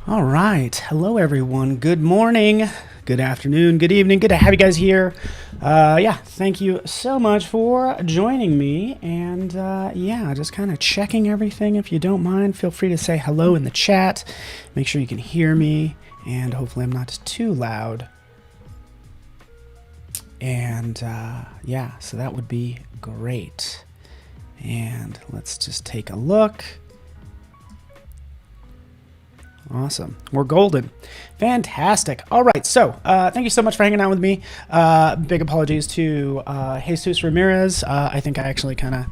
All right. Hello, everyone. Good morning, good afternoon, good evening. Good to have you guys here. Thank you so much for joining me. And just kind of checking everything. If you don't mind, feel free to say hello in the chat. Make sure you can hear me. And hopefully I'm not too loud. And so that would be great. And let's just take a look. Awesome. We're golden. Fantastic. All right. So thank you so much for hanging out with me. Big apologies to Jesus Ramirez. I think I actually kind of,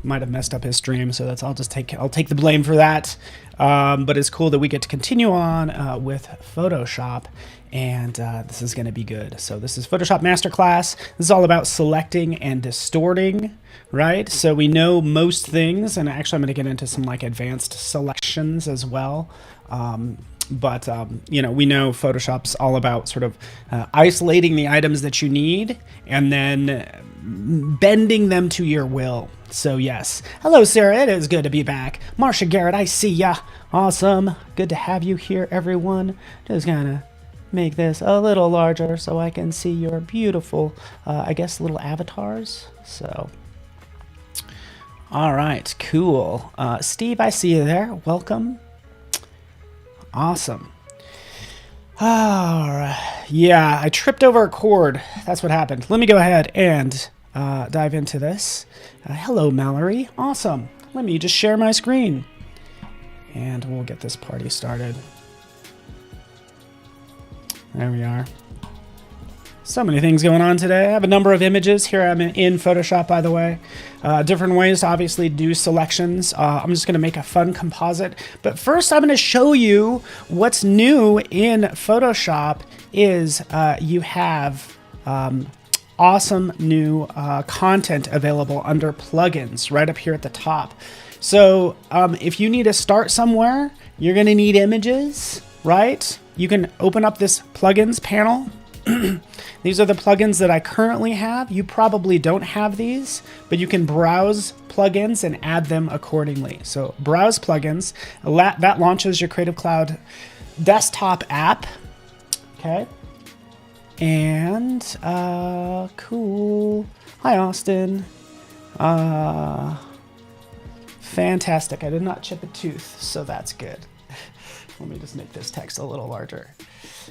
might have messed up his stream. So I'll take the blame for that. But it's cool that we get to continue on with Photoshop. And this is going to be good. So this is Photoshop Masterclass. This is all about selecting and distorting, right? So we know most things, and actually I'm going to get into some like advanced selections as well. We know Photoshop's all about sort of isolating the items that you need and then bending them to your will. So yes. Hello, Sarah. It is good to be back. Marsha Garrett, I see ya. Awesome. Good to have you here, everyone. Just gonna make this a little larger so I can see your beautiful, little avatars. So, all right, cool. Steve, I see you there. Welcome. Awesome. All right. Yeah, I tripped over a cord. That's what happened. Let me go ahead and dive into this. Hello, Mallory. Awesome. Let me just share my screen. And we'll get this party started. There we are. So many things going on today. I have a number of images. Here I'm in Photoshop, by the way. Different ways to obviously do selections. I'm just going to make a fun composite. But first, I'm going to show you what's new in Photoshop is you have awesome new content available under plugins right up here at the top. So if you need to start somewhere, you're going to need images, right? You can open up this plugins panel. These are the plugins that I currently have. You probably don't have these, but you can browse plugins and add them accordingly. So browse plugins, that launches your Creative Cloud desktop app. Okay. And cool. Hi, Austin. Fantastic. I did not chip a tooth, so that's good. Let me just make this text a little larger.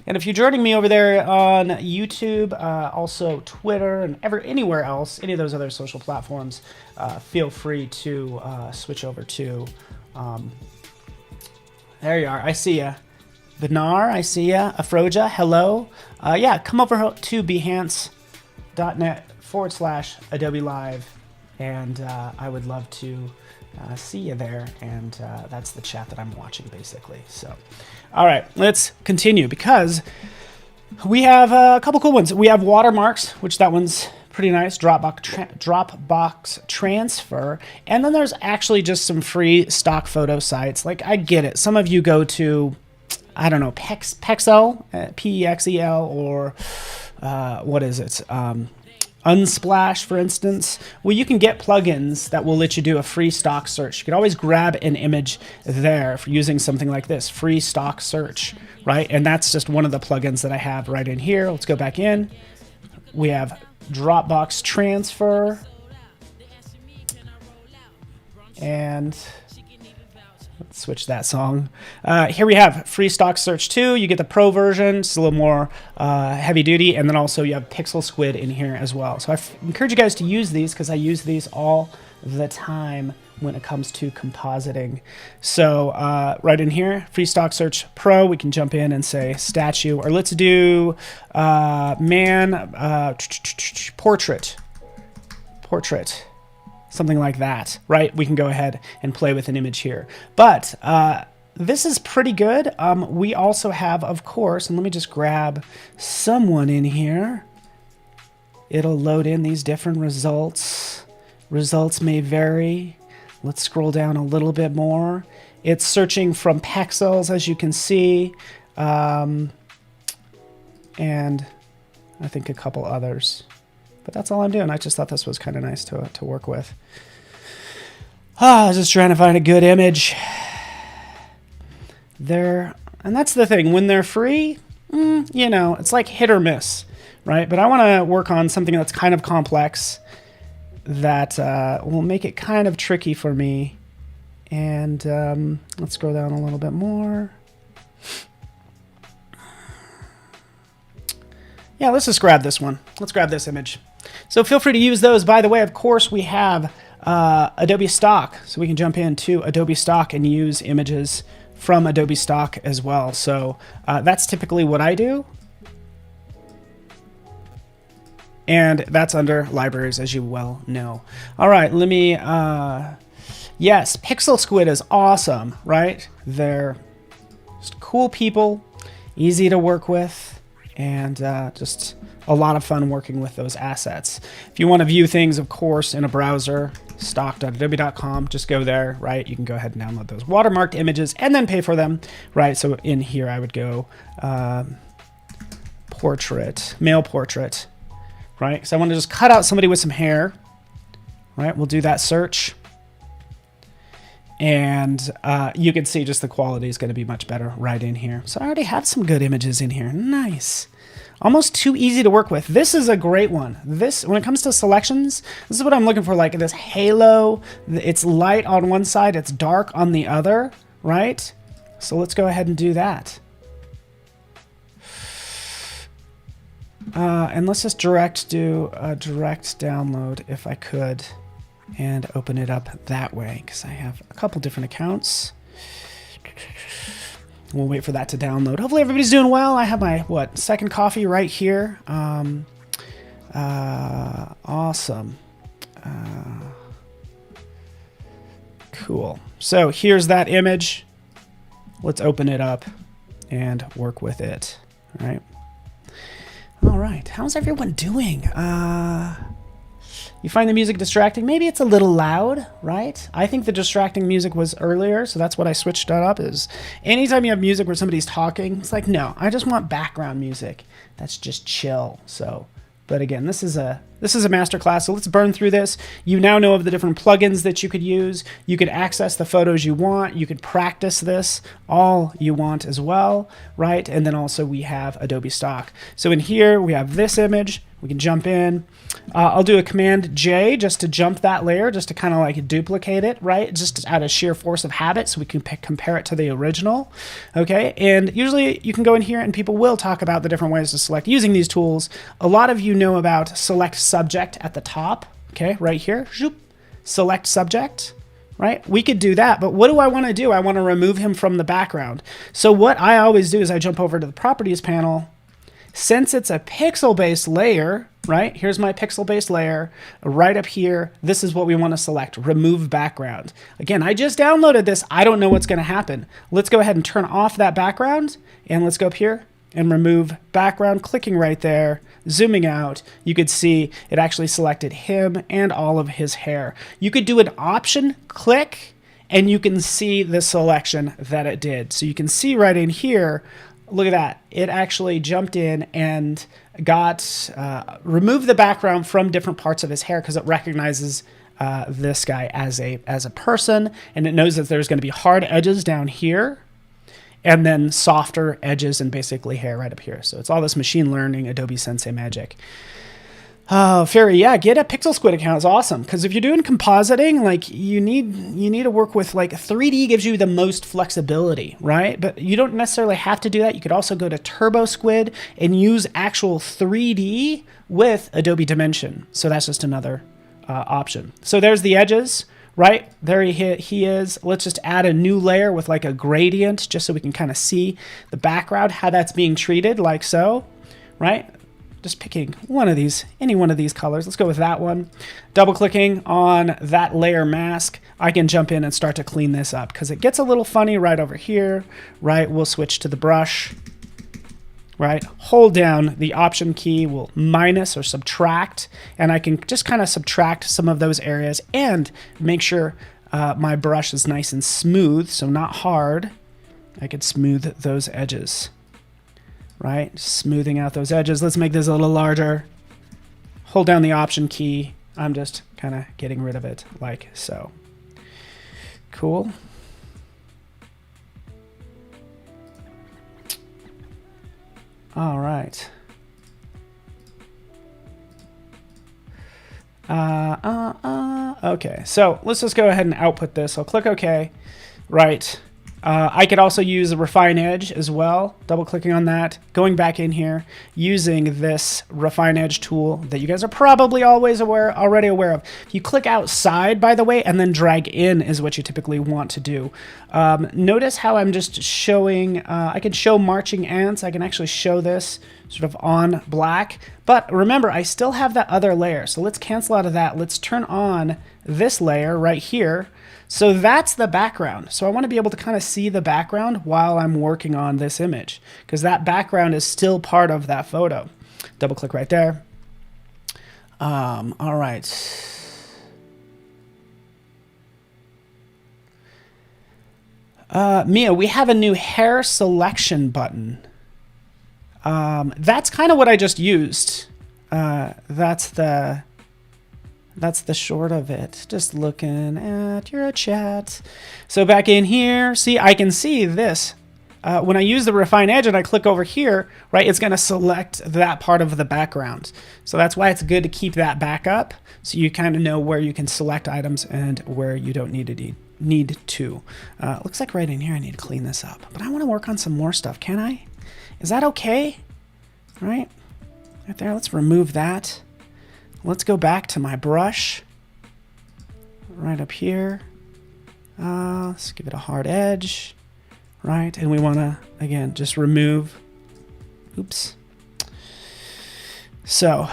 And if you're joining me over there on YouTube, also Twitter, and anywhere else, any of those other social platforms, feel free to switch over to. There you are. I see ya. Vinar, I see ya. Afroja, hello. Come over to behance.net/Adobe Live, and I would love to see you there, and that's the chat that I'm watching, basically. So, all right, let's continue, because we have a couple cool ones. We have watermarks, which that one's pretty nice, Dropbox transfer, and then there's actually just some free stock photo sites. Like, I get it. Some of you go to, I don't know, Pexel, P-E-X-E-L, or what is it? Unsplash, for instance. Well, you can get plugins that will let you do a free stock search. You can always grab an image there for using something like this, free stock search, right? And that's just one of the plugins that I have right in here. Let's go back in. We have Dropbox transfer. And let's switch that song. Here we have free stock search 2. You get the pro version. It's a little more heavy duty. And then also you have Pixel Squid in here as well. So I encourage you guys to use these, because I use these all the time when it comes to compositing. So right in here, free stock search pro, we can jump in and say statue, or let's do portrait. Something like that, right? We can go ahead and play with an image here. But this is pretty good. We also have, of course, and let me just grab someone in here. It'll load in these different results. Results may vary. Let's scroll down a little bit more. It's searching from pixels, as you can see. And I think a couple others. But that's all I'm doing. I just thought this was kind of nice to work with. I was just trying to find a good image. There And that's the thing, when they're free, you know, it's like hit or miss, right? But I want to work on something that's kind of complex that will make it kind of tricky for me. And let's scroll down a little bit more. Yeah, let's just grab this one. Let's grab this image. So feel free to use those. By the way, of course, we have Adobe Stock. So we can jump into Adobe Stock and use images from Adobe Stock as well. So that's typically what I do. And that's under libraries, as you well know. All right, let me, yes, Pixel Squid is awesome, right? They're just cool people, easy to work with, and just a lot of fun working with those assets. If you want to view things, of course, in a browser, stock.adobe.com, just go there, right? You can go ahead and download those watermarked images and then pay for them, right? So in here, I would go portrait, male portrait, right? Because I want to just cut out somebody with some hair, right? We'll do that search. And you can see just the quality is going to be much better right in here. So I already have some good images in here. Nice. Almost too easy to work with. This is a great one. This, when it comes to selections, this is what I'm looking for, like this halo. It's light on one side, it's dark on the other, right? So let's go ahead and do that. And let's just do a direct download if I could and open it up that way because I have a couple different accounts. We'll wait for that to download. Hopefully everybody's doing well. I have my, second coffee right here. Awesome. Cool. So here's that image. Let's open it up and work with it. All right. All right. How's everyone doing? You find the music distracting? Maybe it's a little loud, right? I think the distracting music was earlier, so that's what I switched that up. Is anytime you have music where somebody's talking, it's like, no, I just want background music. That's just chill. So, but again, this is a masterclass, so let's burn through this. You now know of the different plugins that you could use. You could access the photos you want. You could practice this all you want as well, right? And then also we have Adobe Stock. So in here, we have this image. We can jump in. I'll do a Command J just to jump that layer, just to kind of like duplicate it, right? Just out of sheer force of habit, so we can compare it to the original. Okay, and usually you can go in here and people will talk about the different ways to select using these tools. A lot of you know about select subject at the top, okay, right here. Select subject, right? We could do that, but what do I want to do? I want to remove him from the background. So what I always do is I jump over to the properties panel. Since it's a pixel-based layer, right? Here's my pixel-based layer. Right up here, this is what we want to select, remove background. Again, I just downloaded this. I don't know what's going to happen. Let's go ahead and turn off that background, and let's go up here and remove background, clicking right there, zooming out. You could see it actually selected him and all of his hair. You could do an option click, and you can see the selection that it did. So you can see right in here, look at that. It actually jumped in and got removed the background from different parts of his hair because it recognizes this guy as a person, and it knows that there's going to be hard edges down here and then softer edges and basically hair right up here. So it's all this machine learning Adobe Sensei magic. Oh, Fairy, yeah, get a Pixel Squid account. It's awesome because if you're doing compositing, like you need to work with, like, 3D gives you the most flexibility, right? But you don't necessarily have to do that. You could also go to Turbo Squid and use actual 3D with Adobe Dimension. So that's just another option. So there's the edges, right? There he is. Let's just add a new layer with like a gradient just so we can kind of see the background, how that's being treated, like so, right? Just picking one of these, any one of these colors. Let's go with that one. Double clicking on that layer mask, I can jump in and start to clean this up because it gets a little funny right over here, right? We'll switch to the brush, right? Hold down the option key, we'll minus or subtract, and I can just kind of subtract some of those areas and make sure my brush is nice and smooth, so not hard. I could smooth those edges. Right, smoothing out those edges. Let's make this a little larger. Hold down the option key. I'm just kind of getting rid of it like so. Cool. All right. Okay, so let's just go ahead and output this. I'll click OK. Right. I could also use a refine edge as well, double clicking on that, going back in here, using this refine edge tool that you guys are probably already aware of. If you click outside, by the way, and then drag in is what you typically want to do. Notice how I'm just showing, I can show marching ants. I can actually show this sort of on black, but remember, I still have that other layer. So let's cancel out of that. Let's turn on this layer right here. So that's the background. So I want to be able to kind of see the background while I'm working on this image, because that background is still part of that photo. Double click right there. All right. Mia, we have a new hair selection button. That's kind of what I just used. That's the short of it. Just looking at your chat. So back in here, see, I can see this. When I use the refine edge and I click over here, right, it's going to select that part of the background. So that's why it's good to keep that back up, so you kind of know where you can select items and where you don't need to. Looks like right in here I need to clean this up. But I want to work on some more stuff, can I? Is that okay? Right there, let's remove that. Let's go back to my brush right up here. Let's give it a hard edge, right? And we want to, again, just remove. Oops. So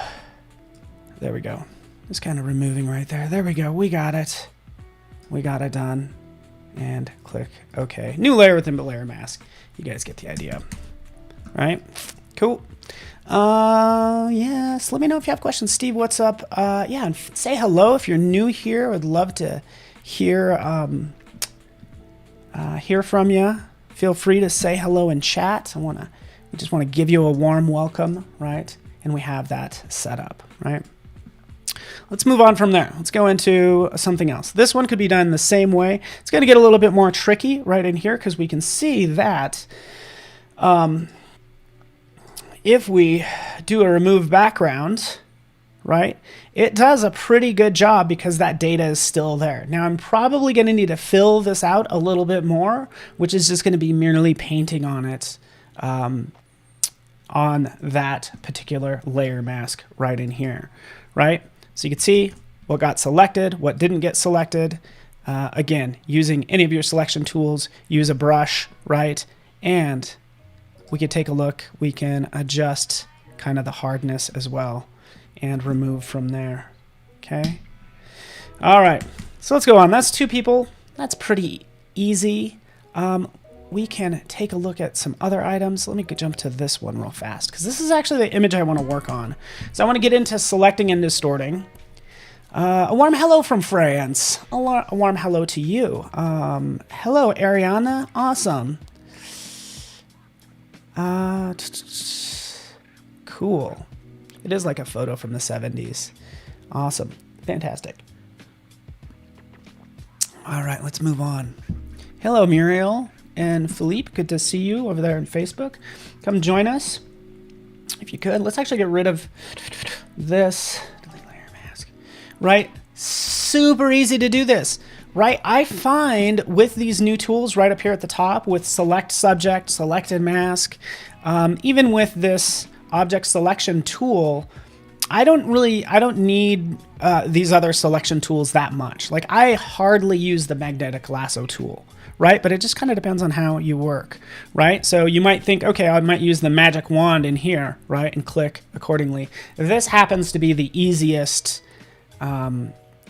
there we go. Just kind of removing right there. There we go. We got it. We got it done. And click OK. New layer within the layer mask. You guys get the idea. Right? Cool. Yes, let me know if you have questions. Steve, what's up? Yeah, and say hello if you're new here. I would love to hear from you. Feel free to say hello in chat. We just want to give you a warm welcome, right? And we have that set up, right? Let's move on from there. Let's go into something else. This one could be done the same way. It's going to get a little bit more tricky right in here, because we can see that if we do a remove background, right, it does a pretty good job because that data is still there. Now I'm probably going to need to fill this out a little bit more, which is just going to be merely painting on it on that particular layer mask right in here, right? So you can see what got selected, what didn't get selected. Again, using any of your selection tools, use a brush, right? And we could take a look. We can adjust kind of the hardness as well and remove from there. Okay. All right. So let's go on. That's two people. That's pretty easy. We can take a look at some other items. Let me jump to this one real fast, because this is actually the image I want to work on. So I want to get into selecting and distorting. A warm hello from France. A warm hello to you. Hello, Ariana. Awesome. Cool. It is like a photo from the 70s. Awesome. Fantastic. All right, let's move on. Hello, Muriel and Philippe. Good to see you over there on Facebook. Come join us if you could. Let's actually get rid of this. Delete layer mask. Right? Super easy to do this. Right, I find with these new tools right up here at the top with select subject, selected mask, even with this object selection tool, I don't need these other selection tools that much. Like, I hardly use the magnetic lasso tool, right? But it just kind of depends on how you work, right? So you might think, okay, I might use the magic wand in here, right? And click accordingly. This happens to be the easiest,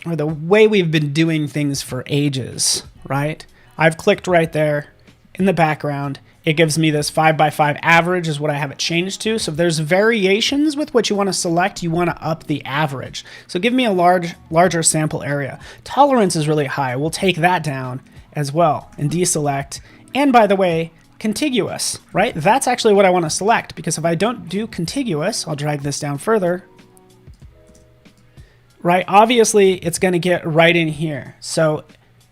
or the way we've been doing things for ages, right? I've clicked right there in the background. It gives me this 5x5 average is what I have it changed to. So if there's variations with what you want to select, you want to up the average. So give me a larger sample area. Tolerance is really high. We'll take that down as well and deselect. And by the way, contiguous, right? That's actually what I want to select, because if I don't do contiguous, I'll drag this down further. Right, obviously it's going to get right in here. So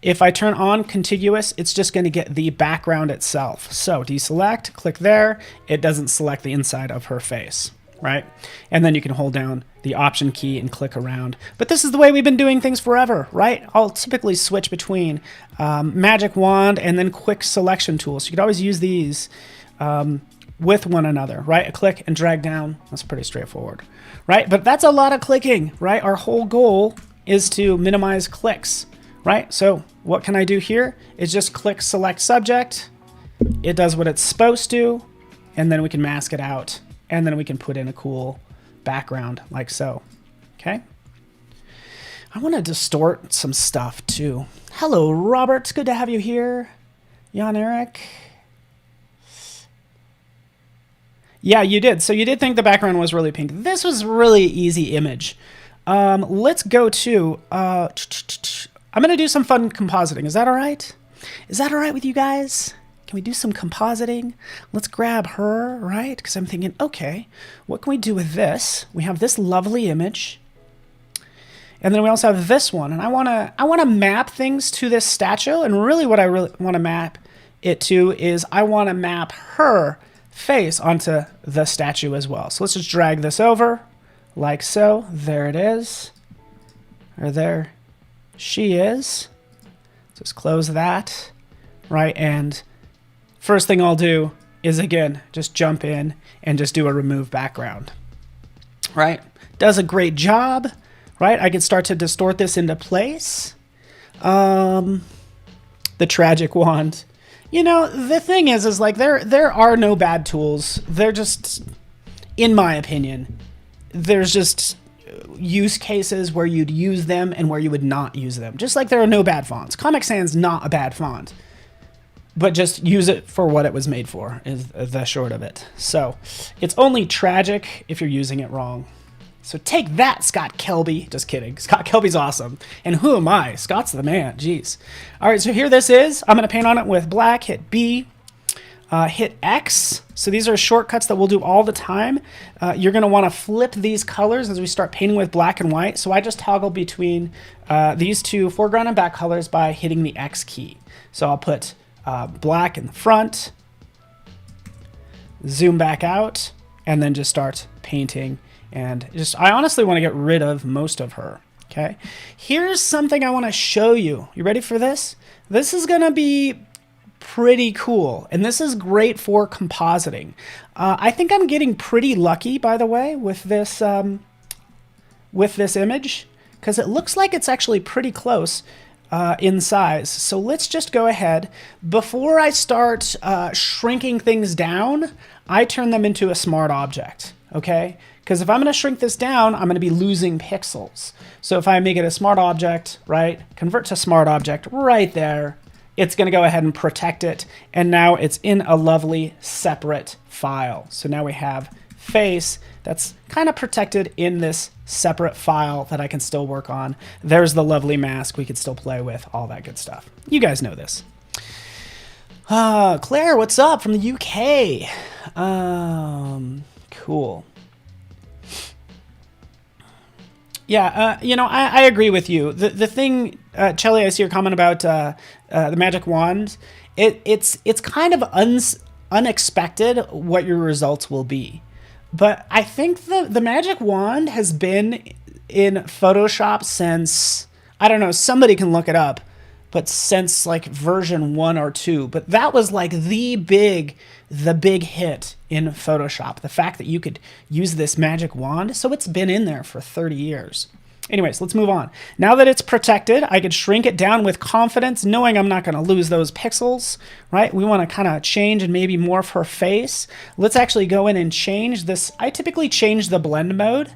If I turn on contiguous, it's just going to get the background itself. So deselect, click there. It doesn't select the inside of her face, right? And then you can hold down the Option key and click around. But this is the way we've been doing things forever, right? I'll typically switch between magic wand and then quick selection tools. So you could always use these with one another, right? A click and drag down. That's pretty straightforward, right? But that's a lot of clicking, right? Our whole goal is to minimize clicks, right? So what can I do here is just click select subject. It does what it's supposed to, and then we can mask it out, and then we can put in a cool background like so. Okay. I want to distort some stuff too. Hello, Robert. Good to have you here. Jan Eric. Yeah, you did. So you did think the background was really pink. This was really easy image. Let's go to, I'm going to do some fun compositing. Is that all right? Is that all right with you guys? Can we do some compositing? Let's grab her, right? Because I'm thinking, okay, what can we do with this? We have this lovely image. And then we also have this one. And I want to map things to this statue. And really what I really want to map it to is I want to map her face onto the statue as well. So let's just drag this over like so. There it is. Or there she is. Just close that, right? And first thing I'll do is, again, just jump in and just do a remove background, right? Does a great job, right? I can start to distort this into place. The tragic wand. You know, the thing is like there are no bad tools. They're just, in my opinion, there's just use cases where you'd use them and where you would not use them. Just like there are no bad fonts. Comic Sans not a bad font, but just use it for what it was made for is the short of it. So it's only tragic if you're using it wrong. So take that, Scott Kelby. Just kidding. Scott Kelby's awesome. And who am I? Scott's the man. Jeez. All right, so here this is. I'm going to paint on it with black. Hit B. Hit X. So these are shortcuts that we'll do all the time. You're going to want to flip these colors as we start painting with black and white. So I just toggle between these two foreground and back colors by hitting the X key. So I'll put black in the front, zoom back out, and then just start painting. And just, I honestly want to get rid of most of her. Okay. Here's something I want to show you. You ready for this? This is going to be pretty cool. And this is great for compositing. I think I'm getting pretty lucky, by the way, with this image, because it looks like it's actually pretty close in size. So let's just go ahead. Before I start shrinking things down, I turn them into a smart object. Okay. Because if I'm going to shrink this down, I'm going to be losing pixels. So if I make it a smart object, right, convert to smart object right there, it's going to go ahead and protect it. And now it's in a lovely separate file. So now we have face that's kind of protected in this separate file that I can still work on. There's the lovely mask we could still play with, all that good stuff. You guys know this. Claire, what's up from the UK? Cool. Yeah, you know, I agree with you. The thing, Chelly, I see your comment about the magic wand. It's kind of unexpected what your results will be. But I think the magic wand has been in Photoshop since, I don't know, somebody can look it up, but since like version 1 or 2. But that was like the big hit in Photoshop. The fact that you could use this magic wand. So it's been in there for 30 years. Anyways, let's move on. Now that it's protected, I could shrink it down with confidence, knowing I'm not going to lose those pixels, right? We want to kind of change and maybe morph her face. Let's actually go in and change this. I typically change the blend mode.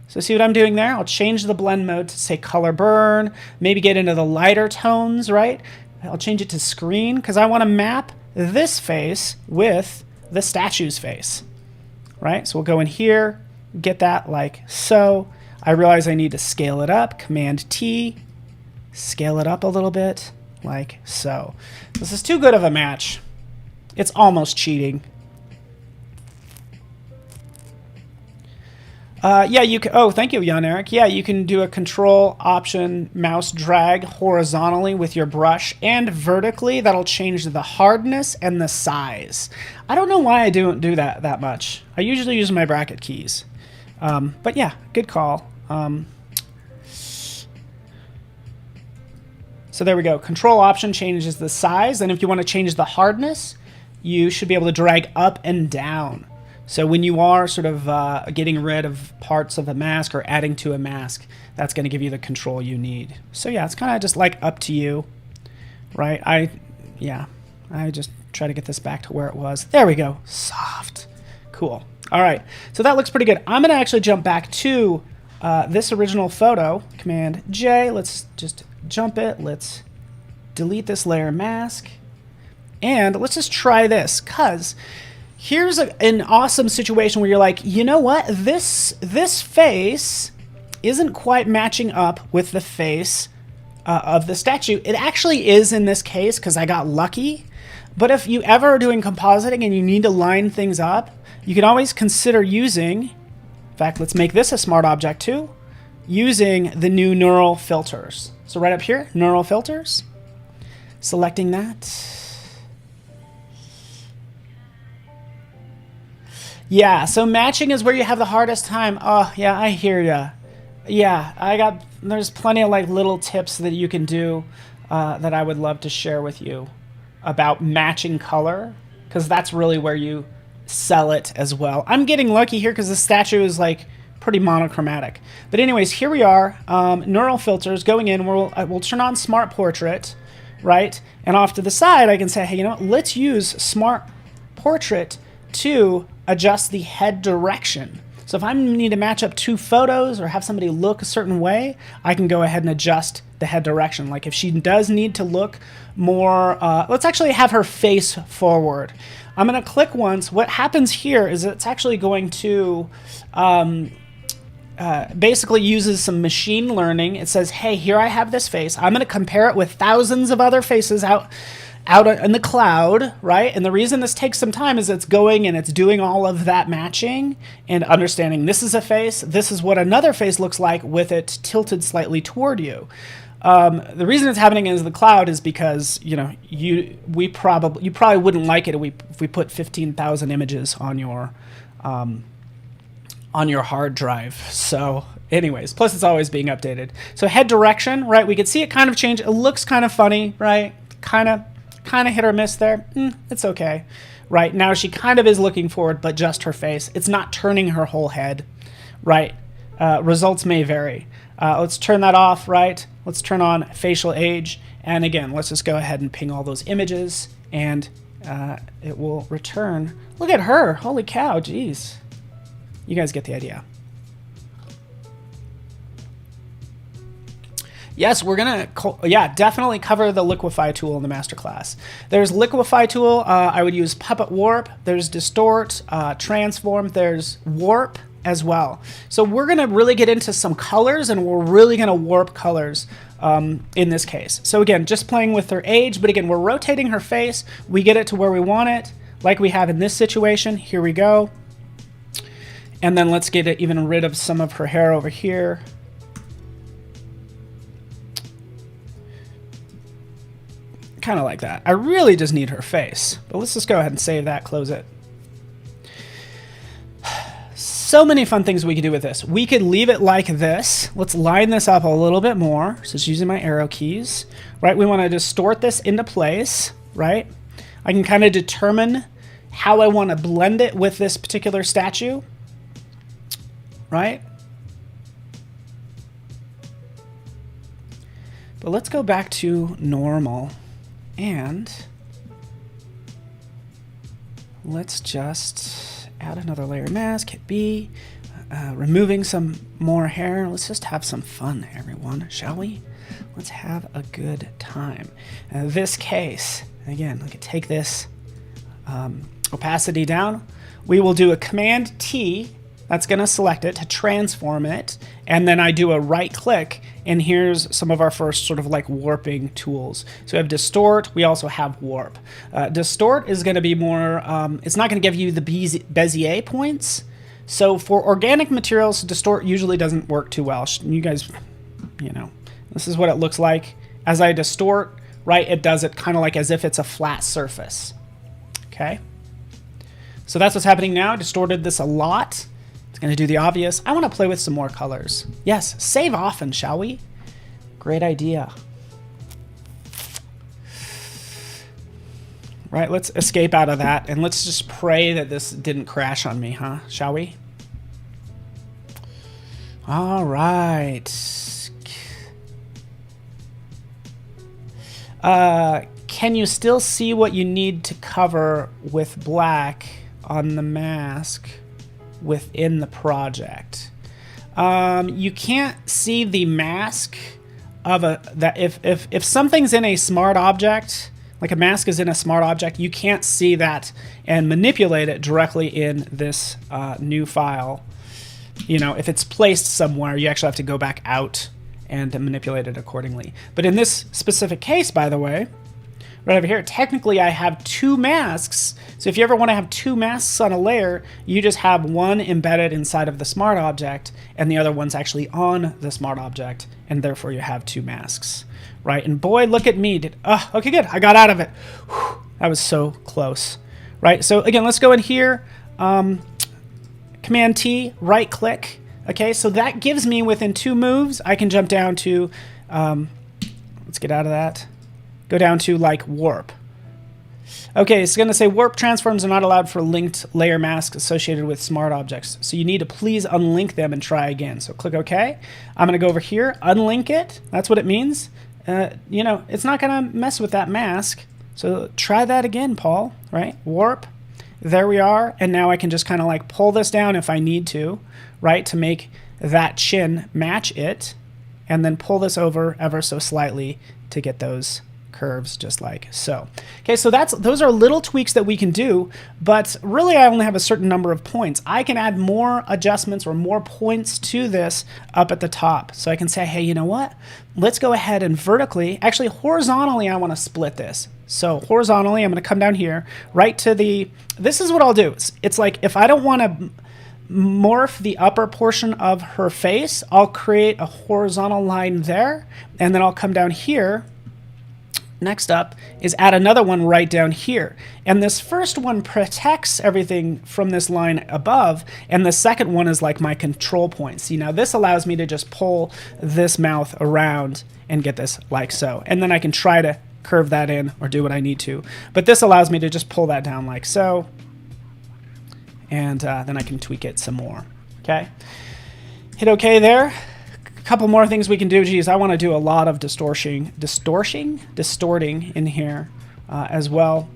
So see what I'm doing there? I'll change the blend mode to say color burn, maybe get into the lighter tones, right? I'll change it to screen because I want to map this face with the statue's face, right? So we'll go in here, get that like so. I realize I need to scale it up, Command T, scale it up a little bit, like so. This is too good of a match. It's almost cheating. Yeah, you can. Oh, thank you, Jan Eric. Yeah, you can do a Control Option mouse drag horizontally with your brush and vertically. That'll change the hardness and the size. I don't know why I don't do that much. I usually use my bracket keys. But yeah, good call. So there we go. Control Option changes the size, and if you want to change the hardness, you should be able to drag up and down. So when you are sort of getting rid of parts of a mask or adding to a mask, that's going to give you the control you need. So yeah, it's kind of just like up to you, right? I just try to get this back to where it was. There we go. Soft. Cool. All right. So that looks pretty good. I'm going to actually jump back to this original photo. Command J. Let's just jump it. Let's delete this layer mask. And let's just try this, because here's an awesome situation where you're like, you know what? This face isn't quite matching up with the face of the statue. It actually is in this case because I got lucky. But if you ever are doing compositing and you need to line things up, you can always consider using, in fact, let's make this a smart object too, using the new neural filters. So right up here, neural filters, selecting that. Yeah, so matching is where you have the hardest time. Oh, yeah, I hear ya. Yeah, there's plenty of like little tips that you can do that I would love to share with you about matching color, because that's really where you sell it as well. I'm getting lucky here because the statue is like pretty monochromatic. But anyways, here we are, neural filters going in. We'll turn on Smart Portrait, right? And off to the side, I can say, hey, you know what? Let's use Smart Portrait to adjust the head direction. So if I need to match up two photos or have somebody look a certain way, I can go ahead and adjust the head direction. Like if she does need to look more, let's actually have her face forward. I'm going to click once. What happens here is it's actually going to basically uses some machine learning. It says, hey, here I have this face. I'm going to compare it with thousands of other faces out in the cloud, right? And the reason this takes some time is it's going and it's doing all of that matching and understanding this is a face, this is what another face looks like with it tilted slightly toward you. The reason it's happening in the cloud is because, you know, you probably wouldn't like it if we put 15,000 images on your hard drive. So anyways, plus it's always being updated. So head direction, right? We can see it kind of change. It looks kind of funny, right? Kind of hit or miss there. It's okay. Right, now she kind of is looking forward, but just her face. It's not turning her whole head, right? Results may vary. Let's turn that off, right? Let's turn on facial age. And again, let's just go ahead and ping all those images and it will return. Look at her. Holy cow, geez. You guys get the idea. Yes, we're going to, definitely cover the Liquify tool in the masterclass. There's Liquify tool. I would use Puppet Warp. There's Distort, Transform. There's Warp as well. So we're going to really get into some colors, and we're really going to warp colors in this case. So again, just playing with her age, but again, we're rotating her face. We get it to where we want it, like we have in this situation. Here we go. And then let's get it even rid of some of her hair over here. Kind of like that. I really just need her face, but let's just go ahead and save that, close it. So many fun things we could do with this. We could leave it like this. Let's line this up a little bit more. So just using my arrow keys, right? We want to distort this into place, right? I can kind of determine how I want to blend it with this particular statue, right? But let's go back to normal. And let's just add another layer mask, hit B, removing some more hair. Let's just have some fun, everyone, shall we? Let's have a good time. In this case, again, I can take this opacity down. We will do a Command T. That's going to select it to transform it. And then I do a right click, and here's some of our first sort of like warping tools. So we have Distort. We also have Warp. Distort is going to be more, it's not going to give you the Bezier points, So for organic materials, distort usually doesn't work too well. You guys, you know, this is what it looks like. As I distort, right, it does it kind of like as if it's a flat surface. Okay. So that's what's happening now. I distorted this a lot. It's going to do the obvious. I want to play with some more colors. Yes, save often, shall we? Great idea. Right, let's escape out of that, and let's just pray that this didn't crash on me, huh? Shall we? All right. Can you still see what you need to cover with black on the mask within the project? You can't see the mask of if something's in a smart object, like a mask is in a smart object, you can't see that and manipulate it directly in this new file. You know, if it's placed somewhere, you actually have to go back out and manipulate it accordingly. But in this specific case, by the way, right over here, technically I have two masks. So if you ever want to have two masks on a layer, you just have one embedded inside of the smart object and the other one's actually on the smart object, and therefore you have two masks. Right, and boy, look at me. Okay, good. I got out of it. Whew, that was so close. Right, so again, let's go in here. Command T, right click. Okay, so that gives me within 2 moves, I can jump down to, let's get out of that. Go down to like warp. Okay, it's going to say warp transforms are not allowed for linked layer masks associated with smart objects. So you need to please unlink them and try again. So click OK. I'm going to go over here, unlink it. That's what it means. You know, it's not going to mess with that mask. So try that again, Paul, right? Warp. There we are. And now I can just kind of like pull this down if I need to, right? To make that chin match it. And then pull this over ever so slightly to get those curves just like so. Okay, so those are little tweaks that we can do, but really I only have a certain number of points. I can add more adjustments or more points to this up at the top. So I can say, hey, you know what? Let's go ahead and vertically, actually horizontally, I want to split this. So horizontally, I'm going to come down here right to this is what I'll do. It's like if I don't want to morph the upper portion of her face, I'll create a horizontal line there, and then I'll come down here. Next up is add another one right down here. And this first one protects everything from this line above, and the second one is like my control point. See, now this allows me to just pull this mouth around and get this like so. And then I can try to curve that in or do what I need to. But this allows me to just pull that down like so. And then I can tweak it some more. Okay. Hit OK there. Couple more things we can do. Geez, I want to do a lot of distorting in here as well.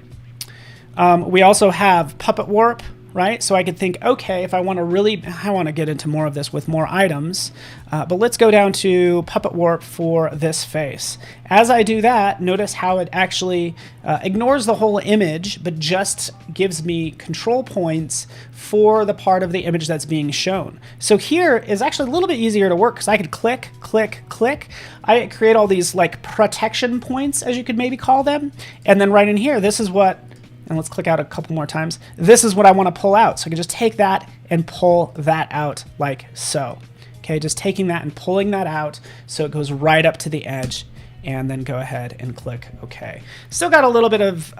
We also have puppet warp, right? So I could think, okay, if I want to get into more of this with more items, but let's go down to puppet warp for this face. As I do that, notice how it actually ignores the whole image, but just gives me control points for the part of the image that's being shown. So here is actually a little bit easier to work because I could click, click, click. I create all these like protection points, as you could maybe call them. And then right in here, this is what, and let's click out a couple more times. This is what I want to pull out. So I can just take that and pull that out like so. Okay, just taking that and pulling that out so it goes right up to the edge, and then go ahead and click OK. Still got a little bit of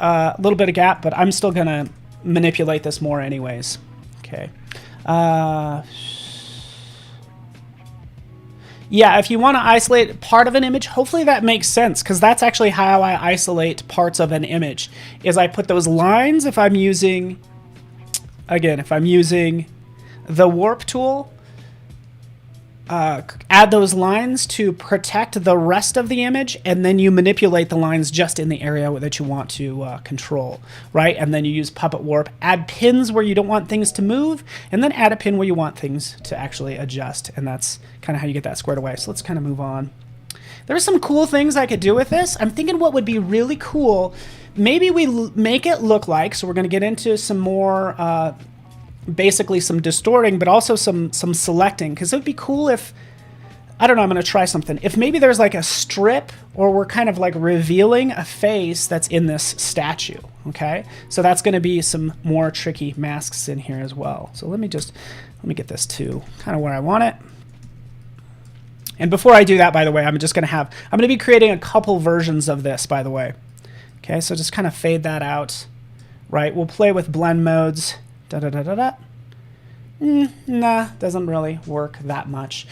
gap, but I'm still gonna manipulate this more anyways. Okay. Yeah, if you want to isolate part of an image, hopefully that makes sense, because that's actually how I isolate parts of an image, is I put those lines if I'm using, again, if I'm using the warp tool, add those lines to protect the rest of the image, and then you manipulate the lines just in the area that you want to control, right? And then you use puppet warp, add pins where you don't want things to move, and then add a pin where you want things to actually adjust, and that's kind of how you get that squared away. So let's kind of move on. There's some cool things I could do with this. I'm thinking what would be really cool, maybe we make it look like, so we're going to get into some more basically some distorting, but also some selecting, because it would be cool if I don't know, I'm going to try something. If maybe there's like a strip, or we're kind of like revealing a face that's in this statue, okay? So that's going to be some more tricky masks in here as well. So let me get this to kind of where I want it. And before I do that, by the way, I'm going to be creating a couple versions of this, by the way. Okay, so just kind of fade that out, right? We'll play with blend modes. Nah, doesn't really work that much.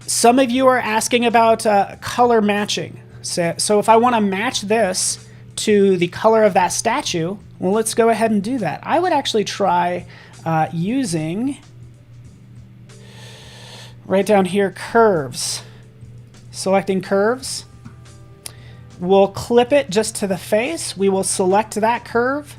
Some of you are asking about color matching. So if I want to match this to the color of that statue, well, let's go ahead and do that. I would actually try using, right down here, curves. Selecting curves. We'll clip it just to the face. We will select that curve.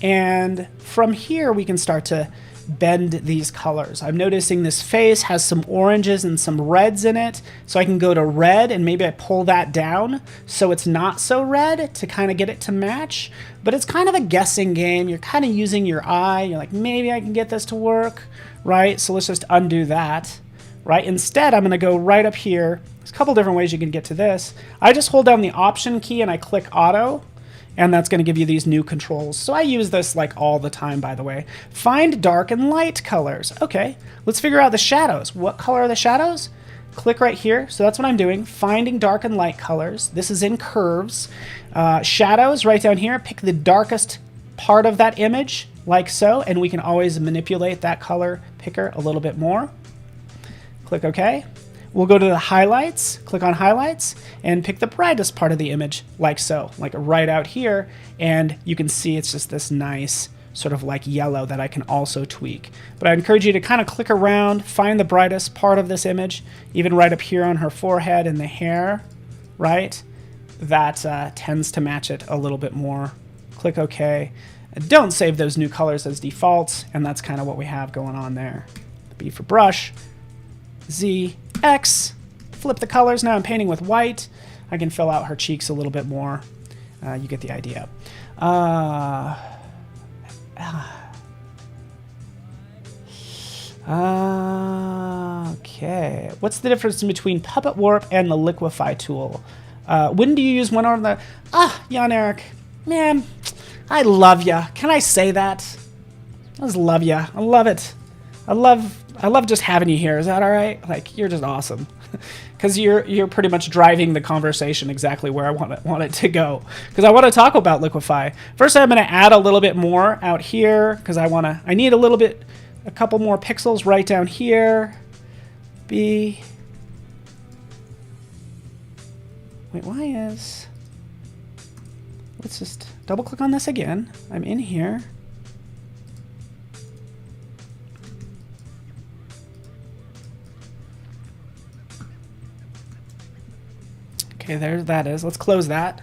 And from here, we can start to bend these colors. I'm noticing this face has some oranges and some reds in it. So I can go to red and maybe I pull that down so it's not so red to kind of get it to match. But it's kind of a guessing game. You're kind of using your eye. You're like, maybe I can get this to work, right? So let's just undo that, right? Instead, I'm going to go right up here. There's a couple different ways you can get to this. I just hold down the Option key and I click Auto, and that's going to give you these new controls. So I use this like all the time, by the way. Find dark and light colors. Okay, let's figure out the shadows. What color are the shadows? Click right here. So that's what I'm doing. Finding dark and light colors. This is in curves. Shadows, right down here. Pick the darkest part of that image, like so, and we can always manipulate that color picker a little bit more. Click OK. We'll go to the highlights, click on highlights, and pick the brightest part of the image, like so, like right out here. And you can see it's just this nice sort of like yellow that I can also tweak. But I encourage you to kind of click around, find the brightest part of this image, even right up here on her forehead and the hair, right? That tends to match it a little bit more. Click OK. Don't save those new colors as defaults, and that's kind of what we have going on there. B for brush, Z, X, flip the colors. Now I'm painting with white. I can fill out her cheeks a little bit more. You get the idea. Okay. What's the difference between Puppet Warp and the Liquify tool? When do you use one or the... Jan Eric, man, I love ya. Can I say that? I just love ya. I love it. I love just having you here. Is that all right? Like, you're just awesome. Because you're pretty much driving the conversation exactly where I want it to go. Because I want to talk about Liquify. First, I'm going to add a little bit more out here because I need a couple more pixels right down here. Wait, let's just double click on this again. I'm in here. Okay, there that is. Let's close that.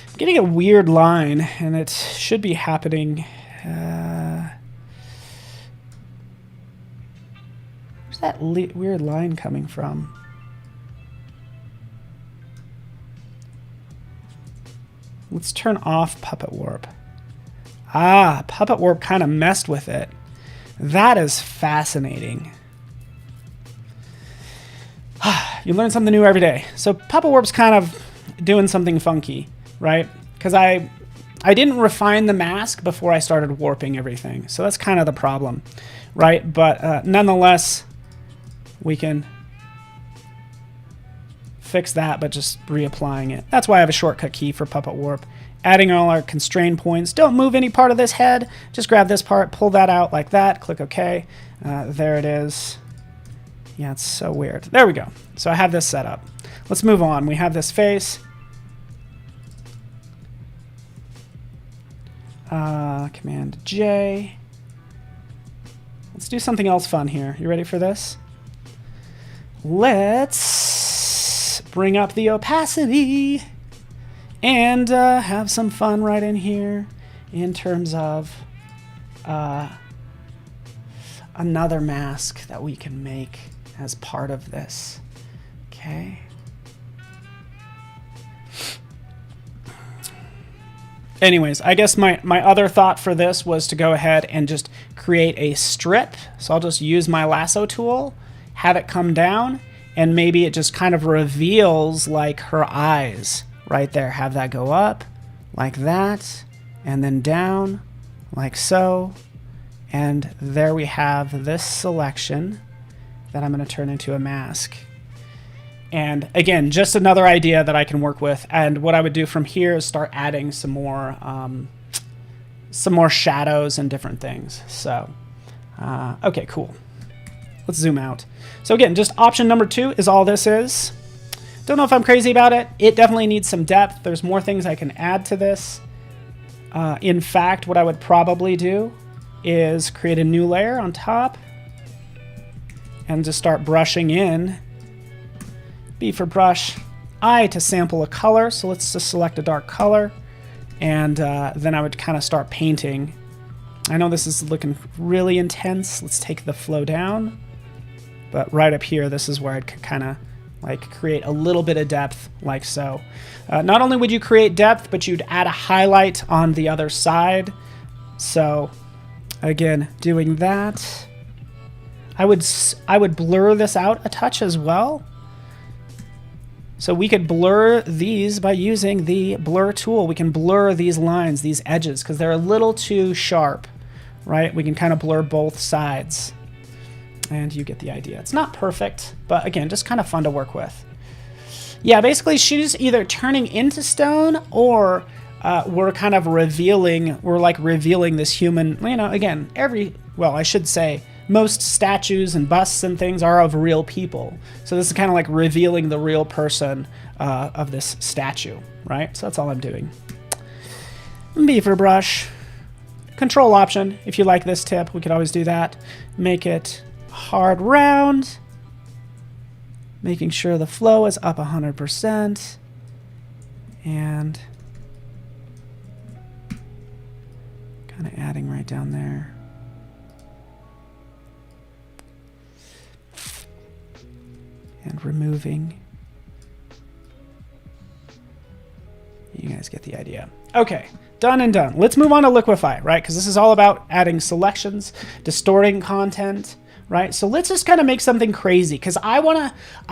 I'm getting a weird line, and it should be happening. Where's that weird line coming from? Let's turn off Puppet Warp. Puppet Warp kind of messed with it. That is fascinating. You learn something new every day. So Puppet Warp's kind of doing something funky, right? Because I didn't refine the mask before I started warping everything. So that's kind of the problem, right? But nonetheless, we can fix that, but just reapplying it. That's why I have a shortcut key for Puppet Warp. Adding all our constrained points. Don't move any part of this head. Just grab this part, pull that out like that, click OK. There it is. Yeah, it's so weird. There we go. So I have this set up. Let's move on. We have this face. Command J. Let's do something else fun here. You ready for this? Let's bring up the opacity and have some fun right in here in terms of another mask that we can make as part of this. Okay. Anyways, I guess my other thought for this was to go ahead and just create a strip. So I'll just use my lasso tool, have it come down, and maybe it just kind of reveals like her eyes right there. Have that go up like that, and then down like so. And there we have this selection that I'm going to turn into a mask. And again, just another idea that I can work with. And what I would do from here is start adding some more shadows and different things. So, okay, cool. Let's zoom out. So again, just option number 2 is all this is. Don't know if I'm crazy about it. It definitely needs some depth. There's more things I can add to this. In fact, what I would probably do is create a new layer on top and just start brushing in. B for brush, I to sample a color. So let's just select a dark color, and then I would kind of start painting. I know this is looking really intense. Let's take the flow down, but right up here, this is where I'd kind of like create a little bit of depth like so. Not only would you create depth, but you'd add a highlight on the other side. So again, doing that, I would blur this out a touch as well. So we could blur these by using the blur tool. We can blur these lines, these edges, because they're a little too sharp, right? We can kind of blur both sides, and you get the idea. It's not perfect, but again, just kind of fun to work with. Yeah, basically she's either turning into stone, or we're kind of revealing, revealing this human, you know, again, I should say, most statues and busts and things are of real people. So this is kind of like revealing the real person of this statue, right? So that's all I'm doing. B for brush. Control Option. If you like this tip, we could always do that. Make it hard round. Making sure the flow is up 100%. And kind of adding right down there. And removing. You guys get the idea. Okay, done and done. Let's move on to Liquify, right? Because this is all about adding selections, distorting content, right? So let's just kind of make something crazy, because I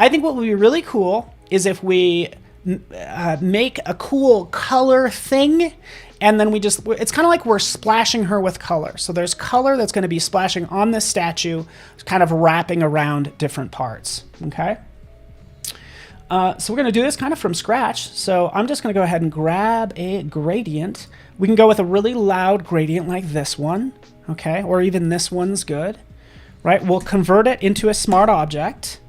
think what would be really cool is if we make a cool color thing, and then it's kind of like we're splashing her with color. So there's color that's going to be splashing on this statue, kind of wrapping around different parts, okay? So we're going to do this kind of from scratch. So I'm just going to go ahead and grab a gradient. We can go with a really loud gradient like this one, okay? Or even this one's good, right? We'll convert it into a smart object.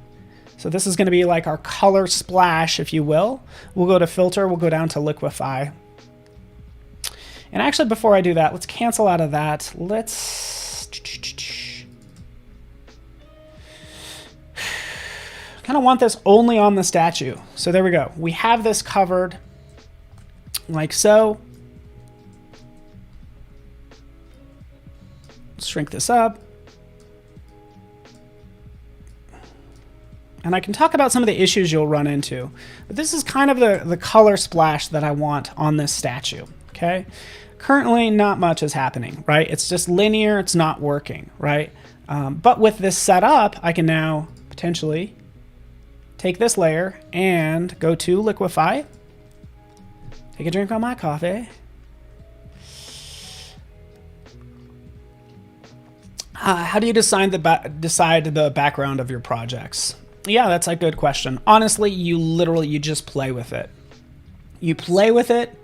So this is going to be like our color splash, if you will. We'll go to Filter. We'll go down to Liquify. And actually, before I do that, let's cancel out of that. Let's kind of want this only on the statue. So there we go. We have this covered like so. Let's shrink this up. And I can talk about some of the issues you'll run into. But this is kind of the color splash that I want on this statue, okay? Currently, not much is happening, right? It's just linear, it's not working, right? But with this set up, I can now potentially take this layer and go to Liquify. Take a drink on my coffee. How do you decide the background of your projects? Yeah, that's a good question. Honestly, you just play with it. You play with it,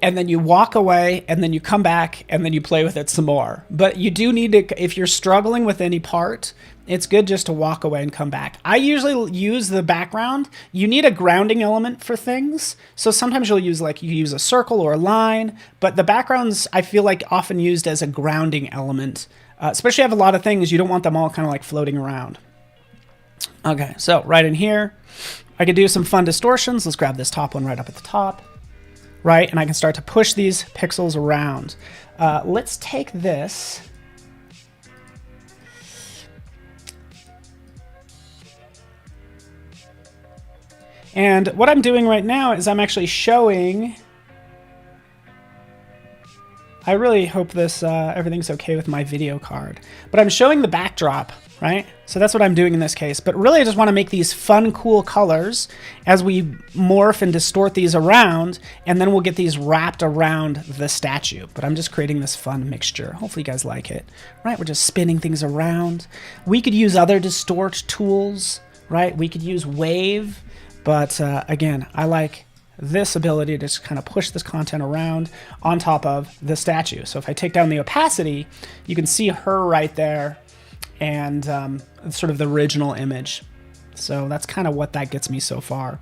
and then you walk away, and then you come back, and then you play with it some more. But you do need to, if you're struggling with any part, it's good just to walk away and come back. I usually use the background. You need a grounding element for things. So sometimes you use a circle or a line, but the background's, I feel like, often used as a grounding element. Especially if you have a lot of things, you don't want them all kind of like floating around. Okay, so right in here, I could do some fun distortions. Let's grab this top one right up at the top, right? And I can start to push these pixels around. Let's take this. And what I'm doing right now is I'm actually showing I really hope this everything's okay with my video card. But I'm showing the backdrop, right? So that's what I'm doing in this case. But really I just want to make these fun, cool colors as we morph and distort these around, and then we'll get these wrapped around the statue. But I'm just creating this fun mixture. Hopefully you guys like it, right? We're just spinning things around. We could use other distort tools, right? We could use wave, but again, I like this ability to just kind of push this content around on top of the statue. So if I take down the opacity, you can see her right there and sort of the original image. So that's kind of what that gets me so far.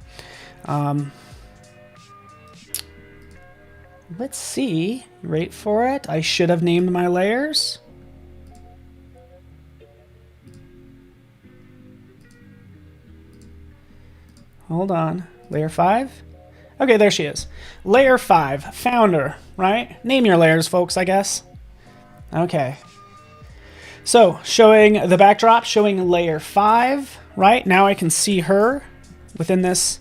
Let's see, wait for it. I should have named my layers. Hold on, layer 5. Okay, there she is. Layer 5, founder, right? Name your layers, folks, I guess. Okay. So, showing the backdrop, showing layer 5, right? Now I can see her within this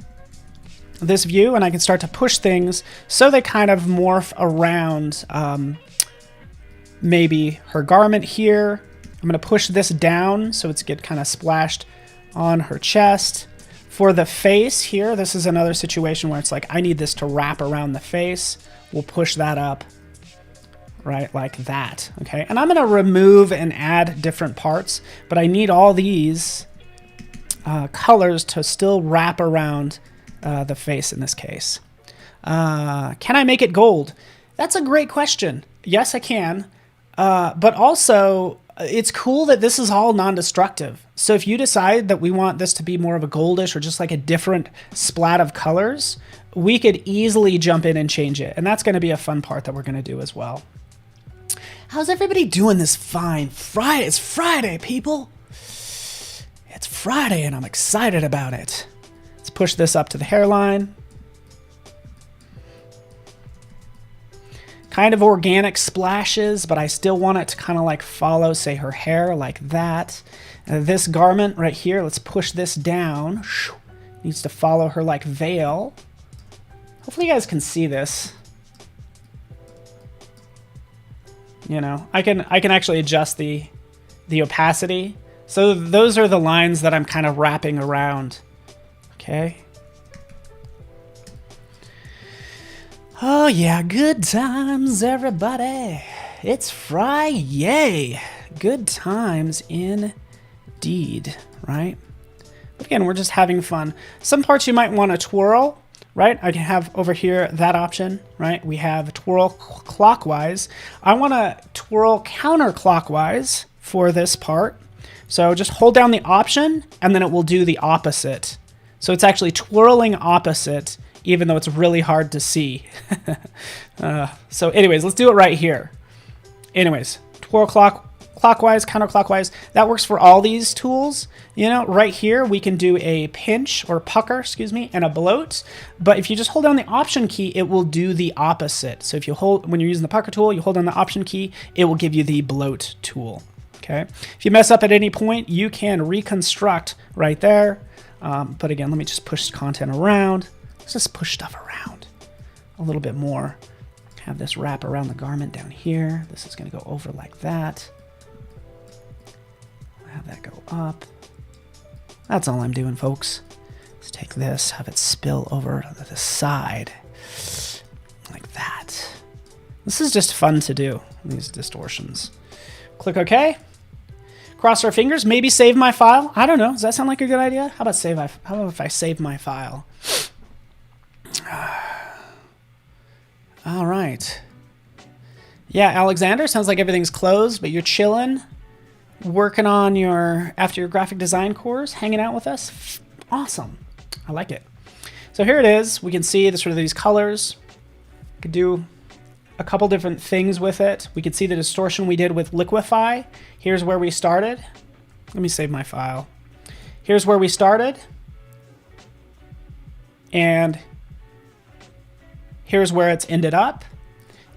view, and I can start to push things so they kind of morph around maybe her garment here. I'm going to push this down so it's get kind of splashed on her chest. For the face here, this is another situation where it's like, I need this to wrap around the face. We'll push that up, right, like that, okay? And I'm gonna remove and add different parts, but I need all these colors to still wrap around the face in this case. Can I make it gold? That's a great question. Yes, I can, but also, it's cool that this is all non-destructive. So if you decide that we want this to be more of a goldish or just like a different splat of colors, we could easily jump in and change it. And that's going to be a fun part that we're going to do as well. How's everybody doing this fine Friday? It's Friday, people. It's Friday and I'm excited about it. Let's push this up to the hairline. Kind of organic splashes, but I still want it to kind of like follow, say, her hair like that. This garment right here, let's push this down. Needs to follow her like veil. Hopefully you guys can see this. You know, I can actually adjust the opacity. So those are the lines that I'm kind of wrapping around. Okay. Oh yeah, good times, everybody. It's Friday. Good times indeed, right? But again, we're just having fun. Some parts you might want to twirl, right? I can have over here that option, right? We have twirl clockwise. I want to twirl counterclockwise for this part. So just hold down the option and then it will do the opposite. So it's actually twirling opposite, even though it's really hard to see. So anyways, let's do it right here. Anyways, twirl clockwise, counterclockwise. That works for all these tools. You know, right here, we can do a pinch or pucker, excuse me, and a bloat. But if you just hold down the option key, it will do the opposite. So if you hold, when you're using the pucker tool, you hold down the option key, it will give you the bloat tool. Okay. If you mess up at any point, you can reconstruct right there. But again, let me just push content around. Let's just push stuff around a little bit more. Have this wrap around the garment down here. This is going to go over like that. Have that go up. That's all I'm doing, folks. Let's take this, have it spill over to the side. Like that. This is just fun to do, these distortions. Click OK. Cross our fingers. Maybe save my file. I don't know. Does that sound like a good idea? How about if I save my file? All right. Yeah, Alexander, sounds like everything's closed, but you're chilling, working on after your graphic design course, hanging out with us. Awesome. I like it. So here it is. We can see the sort of these colors. We could do a couple different things with it. We could see the distortion we did with Liquify. Here's where we started. Let me save my file. Here's where we started. And here's where it's ended up.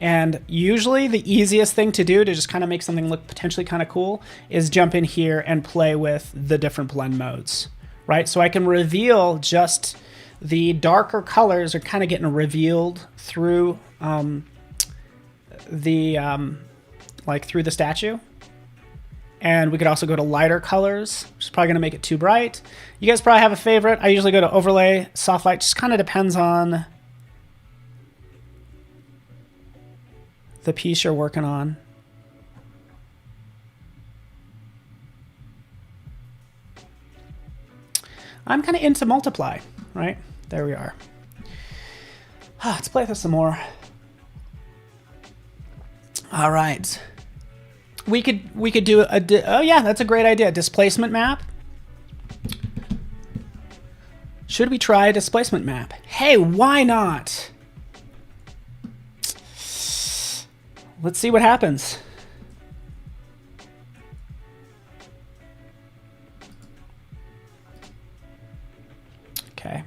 And usually the easiest thing to do to just kind of make something look potentially kind of cool is jump in here and play with the different blend modes, right? So I can reveal just the darker colors are kind of getting revealed through the, like through the statue. And we could also go to lighter colors, which is probably going to make it too bright. You guys probably have a favorite. I usually go to overlay, soft light. Just kind of depends on the piece you're working on. I'm kind of into multiply, right? There we are. Let's play this some more. All right. We could do oh yeah, that's a great idea. Displacement map. Should we try a displacement map? Hey, why not? Let's see what happens. Okay.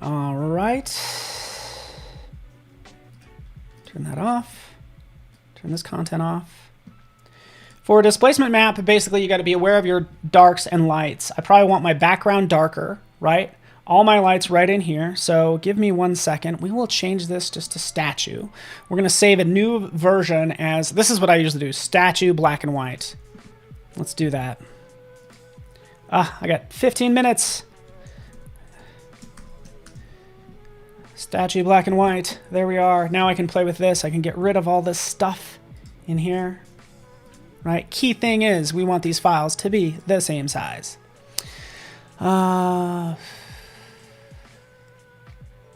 All right. Turn that off. Turn this content off. For a displacement map, basically you got to be aware of your darks and lights. I probably want my background darker, right? All my lights right in here. So give me 1 second. We will change this just to statue. We're going to save a new version as, this is what I usually do, statue black and white. Let's do that. I got 15 minutes. Statue black and white. There we are. Now I can play with this. I can get rid of all this stuff in here. Right? Key thing is we want these files to be the same size.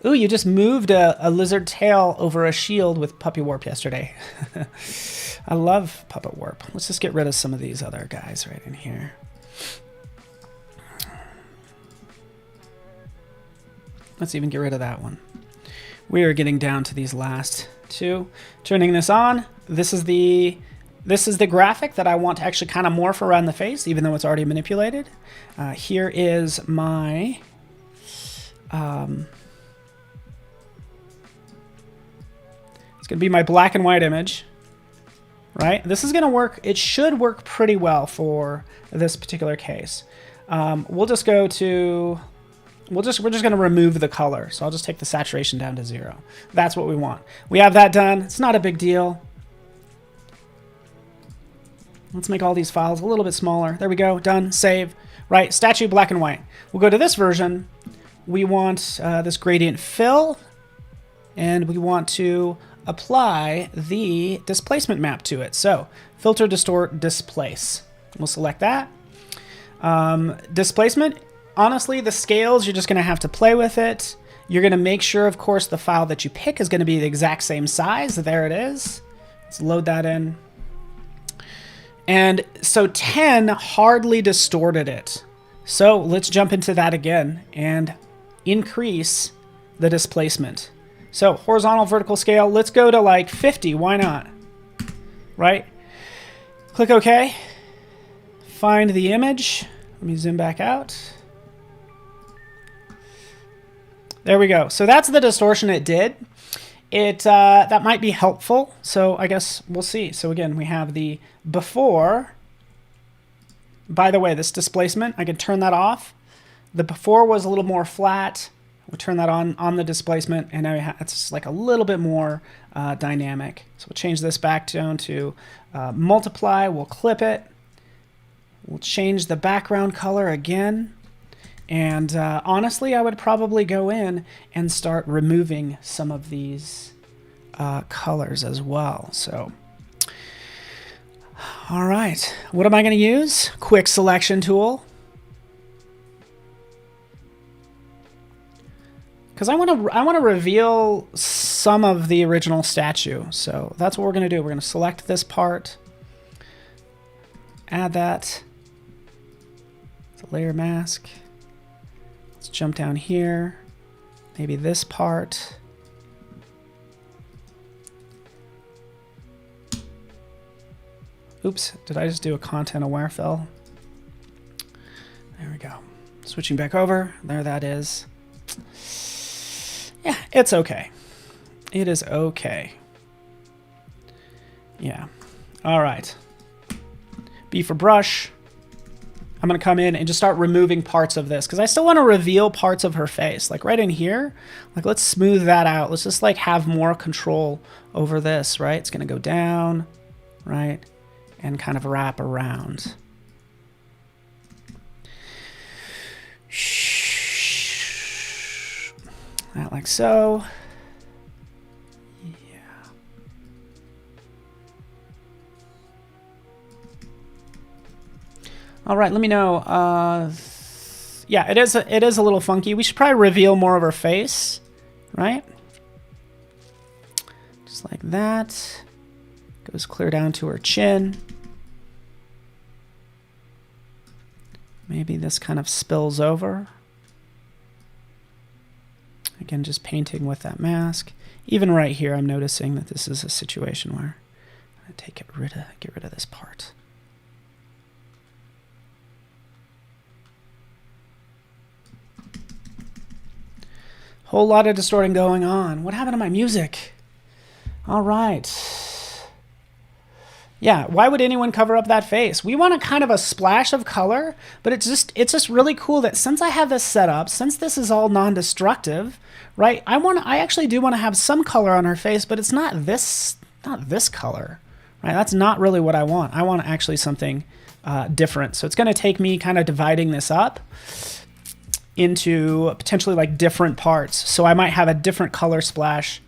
Ooh, you just moved a lizard tail over a shield with Puppy Warp yesterday. I love Puppet Warp. Let's just get rid of some of these other guys right in here. Let's even get rid of that one. We are getting down to these last two. Turning this on. This is the graphic that I want to actually kind of morph around the face, even though it's already manipulated. Here is my it's going to be my black and white image, right? This is going to work. It should work pretty well for this particular case. We'll just go to. We're just going to remove the color. So I'll just take the saturation down to 0. That's what we want. We have that done. It's not a big deal. Let's make all these files a little bit smaller. There we go. Done. Save. Right. Statue black and white. We'll go to this version. We want this gradient fill. And we want to apply the displacement map to it. So filter, distort, displace. We'll select that. Displacement. Honestly, the scales, you're just going to have to play with it. You're going to make sure, of course, the file that you pick is going to be the exact same size. There it is. Let's load that in. And so 10 hardly distorted it. So let's jump into that again and increase the displacement. So horizontal, vertical scale, let's go to like 50. Why not? Right? Click OK. Find the image. Let me zoom back out. There we go. So that's the distortion it did. That might be helpful. So I guess we'll see. So again, we have the before. By the way, this displacement, I can turn that off. The before was a little more flat. We'll turn that on the displacement, and now it's like a little bit more dynamic. So we'll change this back down to multiply. We'll clip it. We'll change the background color again. And honestly, I would probably go in and start removing some of these colors as well. So, all right. What am I going to use? Quick selection tool. Because I want to reveal some of the original statue. So that's what we're going to do. We're going to select this part. Add that. It's a layer mask. Let's jump down here, maybe this part. Oops, did I just do a content aware fill? There we go. Switching back over, there that is. Yeah, it's okay. It is okay. Yeah, all right. B for brush. I'm going to come in and just start removing parts of this because I still want to reveal parts of her face. Like right in here, like let's smooth that out. Let's just like have more control over this, right? It's going to go down, right? And kind of wrap around. That like so. All right, let me know. Yeah, it is a little funky. We should probably reveal more of her face, right? Just like that. Goes clear down to her chin. Maybe this kind of spills over. Again, just painting with that mask. Even right here, I'm noticing that this is a situation where I'm gonna get rid of this part. Whole lot of distorting going on. What happened to my music? All right. Yeah, why would anyone cover up that face? We want a kind of a splash of color, but it's just really cool that since I have this set up, since this is all non-destructive, right? I actually do want to have some color on her face, but it's not this color, right? That's not really what I want. I want actually something different. So it's going to take me kind of dividing this up into potentially like different parts. So I might have a different color splash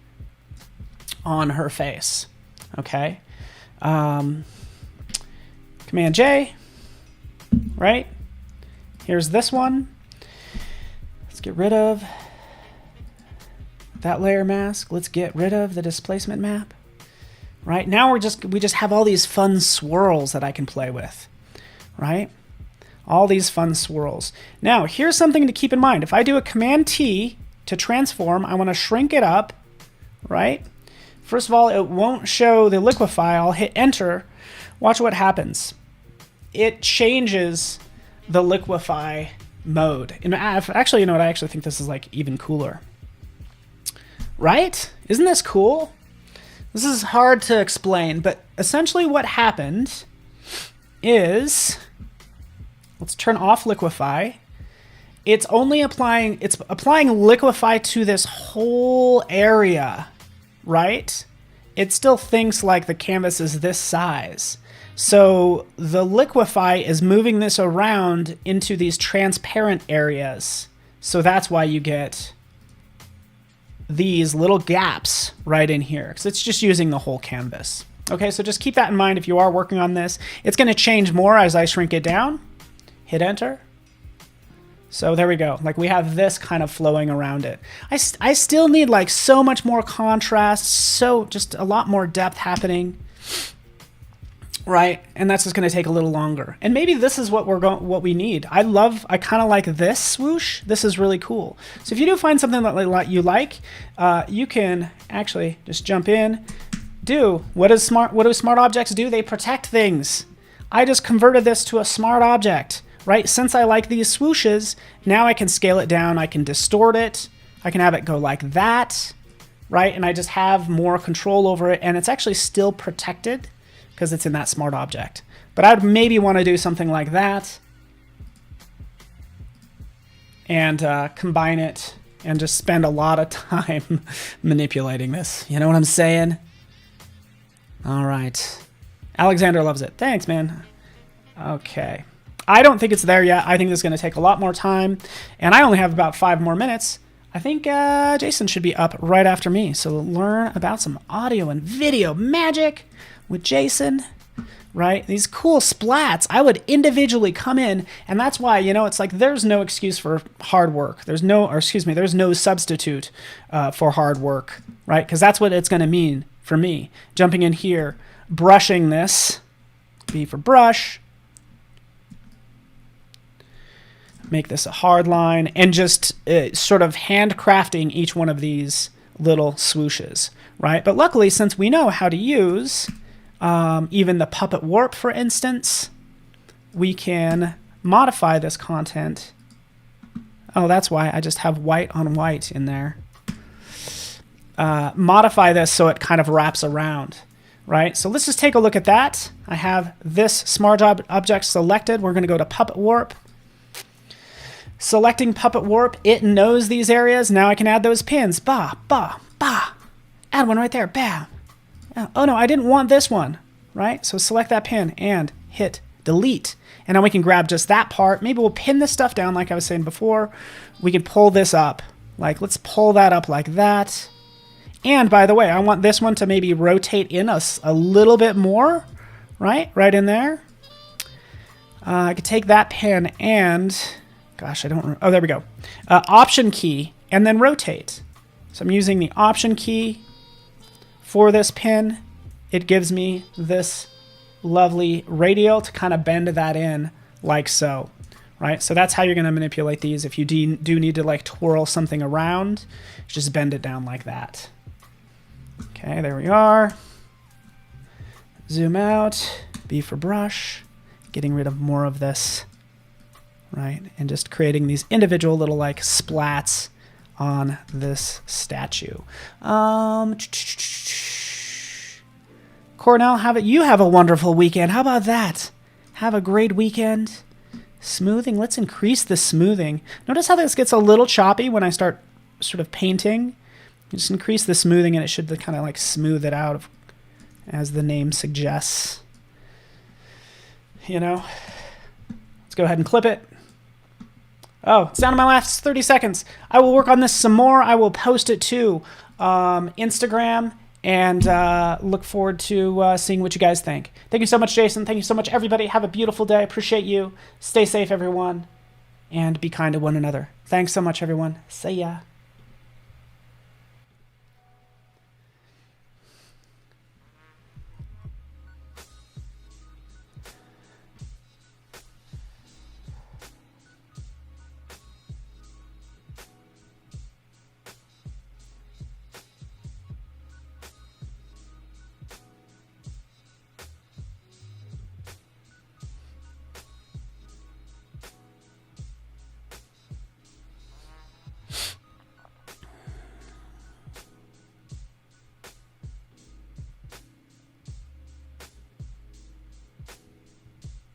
on her face. Okay. Command J, right? Here's this one. Let's get rid of that layer mask. Let's get rid of the displacement map. Right? Now we just have all these fun swirls that I can play with. Right? All these fun swirls. Now, here's something to keep in mind. If I do a Command T to transform, I want to shrink it up, right? First of all, it won't show the Liquify. I'll hit Enter. Watch what happens. It changes the Liquify mode. And actually, you know what? I actually think this is like even cooler. Right? Isn't this cool? This is hard to explain, but essentially what happened is... Let's turn off Liquify. It's applying Liquify to this whole area, right? It still thinks like the canvas is this size. So the Liquify is moving this around into these transparent areas. So that's why you get these little gaps right in here, because it's just using the whole canvas. Okay, so just keep that in mind if you are working on this. It's going to change more as I shrink it down. Hit Enter. So there we go. Like we have this kind of flowing around it. I still need like so much more contrast, so just a lot more depth happening, right? And that's just going to take a little longer. And maybe this is what we need. I kind of like this swoosh. This is really cool. So if you do find something that you like, you can actually just jump in. What do smart objects do? They protect things. I just converted this to a smart object. Right? Since I like these swooshes, now I can scale it down. I can distort it. I can have it go like that, right? And I just have more control over it. And it's actually still protected because it's in that smart object. But I'd maybe want to do something like that and combine it and just spend a lot of time manipulating this. You know what I'm saying? All right. Alexander loves it. Thanks, man. Okay. I don't think it's there yet. I think this is going to take a lot more time. And I only have about 5 more minutes. I think Jason should be up right after me. So learn about some audio and video magic with Jason, right? These cool splats. I would individually come in. And that's why, it's like there's no excuse for hard work. There's no substitute for hard work, right? Because that's what it's going to mean for me. Jumping in here, brushing this, B for brush. Make this a hard line, and just sort of handcrafting each one of these little swooshes, right? But luckily, since we know how to use even the puppet warp, for instance, we can modify this content. Oh, that's why I just have white on white in there. Modify this so it kind of wraps around, right? So let's just take a look at that. I have this smart object selected. We're going to go to Puppet Warp. Selecting Puppet Warp, it knows these areas. Now I can add those pins. Ba, ba, ba. Add one right there. Bam. Oh no, I didn't want this one, right? So select that pin and hit delete. And now we can grab just that part. Maybe we'll pin this stuff down like I was saying before. We can pull this up. Like, let's pull that up like that. And by the way, I want this one to maybe rotate in us a little bit more, right? Right in there. I could take that pin and, gosh, I don't, oh, there we go. Option key and then rotate. So I'm using the Option key for this pin. It gives me this lovely radial to kind of bend that in like so, right? So that's how you're going to manipulate these. If you do need to like twirl something around, just bend it down like that. Okay, there we are. Zoom out, B for brush, getting rid of more of this, right? And just creating these individual little like splats on this statue. Cornell, you have a wonderful weekend. How about that? Have a great weekend. Smoothing, let's increase the smoothing. Notice how this gets a little choppy when I start sort of painting. Just increase the smoothing and it should kind of like smooth it out as the name suggests. You know, let's go ahead and clip it. Oh, it's down to my last 30 seconds. I will work on this some more. I will post it to Instagram and look forward to seeing what you guys think. Thank you so much, Jason. Thank you so much, everybody. Have a beautiful day. Appreciate you. Stay safe, everyone, and be kind to one another. Thanks so much, everyone. See ya.